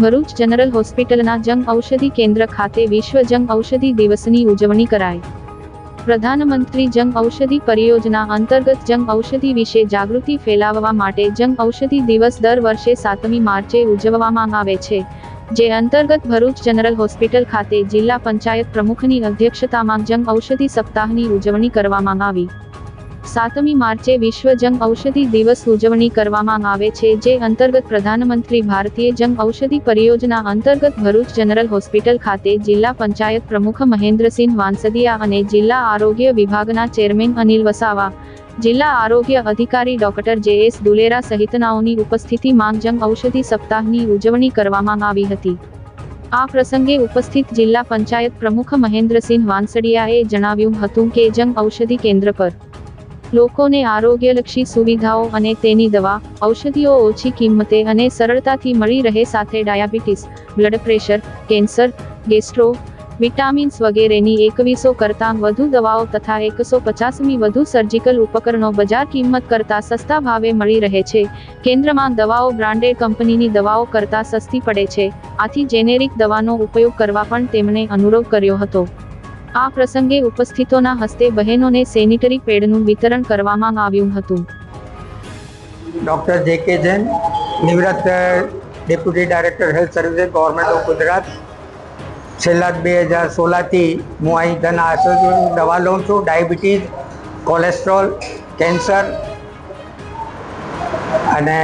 Bharuch general હોસ્પિટલના જન ઔષધિ કેન્દ્ર ખાતે વિશ્વ જન ઔષધિ દિવસની ઉજવણી કરાઈ। પ્રધાનમંત્રી જન ઔષધિ પરિયોજના અંતર્ગત જન ઔષધિ વિશે જાગૃતિ ફેલાવવા માટે જન ઔષધિ દિવસ દર વર્ષે 7મી માર્ચે ઉજવવામાં આવે છે, જે અંતર્ગત ભરૂચ જનરલ હોસ્પિટલ ખાતે જિલ્લા પંચાયત પ્રમુખની અધ્યક્ષતામાં જન ઔષધિ સપ્તાહની ઉજવણી કરવામાં આવી। 7મી માર્ચે વિશ્વ જન ઔષધિ દિવસ ઉજવણી કરવામાં આવે છે, જે અંતર્ગત પ્રધાનમંત્રી ભારતીય જન ઔષધિ પરિયોજના અંતર્ગત ભરૂચ જનરલ હોસ્પિટલ ખાતે જિલ્લા પંચાયત પ્રમુખ મહેન્દ્રસિંહ વાંસદિયા અને જિલ્લા આરોગ્ય વિભાગના ચેરમેન અનિલ વસાવા, જિલ્લા આરોગ્ય અધિકારી ડોક્ટર જે.એસ. દુલેરા સહિતનાઓની ઉપસ્થિતિમાં જન ઔષધિ સપ્તાહની ઉજવણી કરવામાં આવી હતી। આ પ્રસંગે ઉપસ્થિત જિલ્લા પંચાયત પ્રમુખ મહેન્દ્રસિંહ વાંસદિયાએ જણાવ્યું હતું કે જન ઔષધિ કેન્દ્ર પર લોકોને આરોગ્યલક્ષી સુવિધાઓ અને તેની દવા, ઔષધિઓ ઓછી કિંમતે અને સરળતાથી મળી રહે, સાથે diabetes, blood pressure, cancer, gastro, vitamins વગેરેની 2100 કરતાં વધુ દવાઓ તથા 150મી વધુ સર્જિકલ ઉપકરણો બજાર કિંમત કરતાં સસ્તા ભાવે મળી રહે છે। કેન્દ્રમાં દવાઓ બ્રાન્ડેડ કંપનીની દવાઓ કરતાં સસ્તી પડે છે, આથી જેનેરિક દવાનો ઉપયોગ કરવા પણ તેમણે અનુરોધ કર્યો હતો। આ પ્રસંગે ઉપસ્થિતોના હસ્તે બહેનોને સેનિટરી પેડનું વિતરણ કરવામાં આવ્યું હતું। ડોક્ટર જે.કે. જૈન, નિવૃત્ત deputy director health services government of Gujarat. છેલ્લા 2016થી હું અહીં જન ઔષધિની દવા લઉં છું। ડાયાબિટીસ, કોલેસ્ટ્રોલ, કેન્સર અને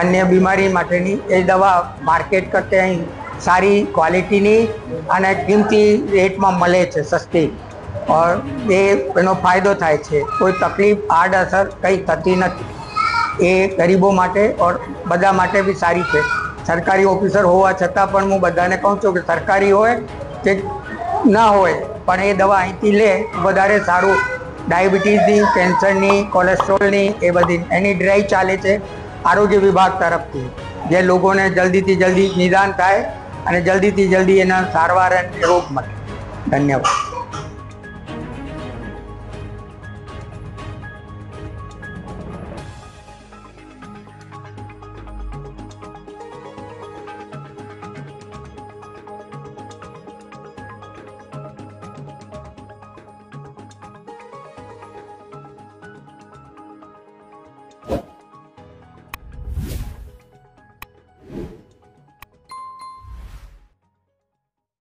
અન્ય બીમારી માટેની એ દવા માર્કેટ કરતાં અહીં સારી ક્વોલિટીની અને કિંમતી રેટમાં મળે છે, સસ્તી, ઓર એનો ફાયદો થાય છે। કોઈ તકલીફ, આડઅસર કંઈ થતી નથી। એ ગરીબો માટે ઓર બધા માટે બી સારી છે। સરકારી ઓફિસર હોવા છતાં પણ હું બધાને કહું છું કે સરકારી હોય કે ના હોય પણ એ દવા અહીંથી લે વધારે સારું। ડાયાબિટીસની, કેન્સરની, કોલેસ્ટ્રોલની એ બધી એની ડ્રાઈવ ચાલે છે આરોગ્ય વિભાગ તરફથી, જે લોકોને જલ્દીથી જલ્દી નિદાન થાય અને જલ્દીથી જલ્દી એના સારવાર અને રોગ મળે। ધન્યવાદ।